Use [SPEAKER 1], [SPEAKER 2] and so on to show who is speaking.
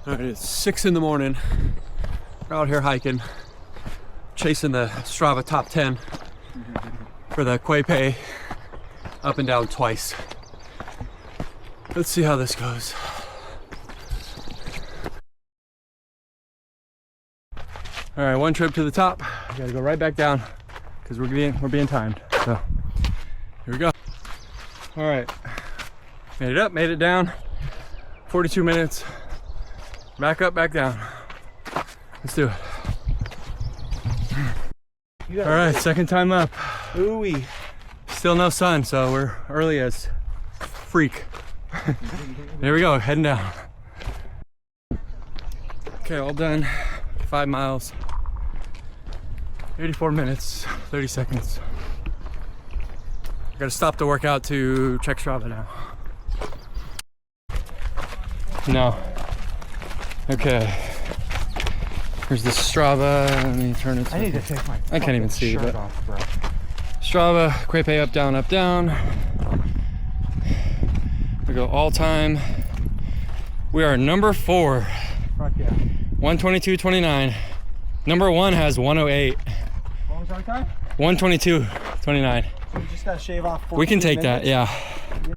[SPEAKER 1] All right, it's 6 in the morning. We're out here hiking, chasing the Strava top 10 for the Quay up and down twice. Let's see how this goes. All right, one trip to the top. I gotta go right back down because we're being timed. So here we go. All right, made it up, made it down. 42 minutes. Back up, back down. Let's do it. All right, second time up.
[SPEAKER 2] Ooh-wee.
[SPEAKER 1] Still no sun, so we're early as freak. There we go, heading down. Okay, all done. 5 miles. 84 minutes, 30 seconds. I gotta stop the workout to check Strava now. No. Okay. Here's the Strava. Let me turn it.
[SPEAKER 2] I need to take my
[SPEAKER 1] I can't even see,
[SPEAKER 2] shirt
[SPEAKER 1] but
[SPEAKER 2] off, bro.
[SPEAKER 1] Strava, Quay up, down, up, down. We go all time. We are number 4.
[SPEAKER 2] Fuck yeah.
[SPEAKER 1] 122.29. Number 1 has 108.
[SPEAKER 2] What was our time?
[SPEAKER 1] 122.29.
[SPEAKER 2] We just gotta shave off 14
[SPEAKER 1] We can take that,
[SPEAKER 2] minutes.
[SPEAKER 1] yeah.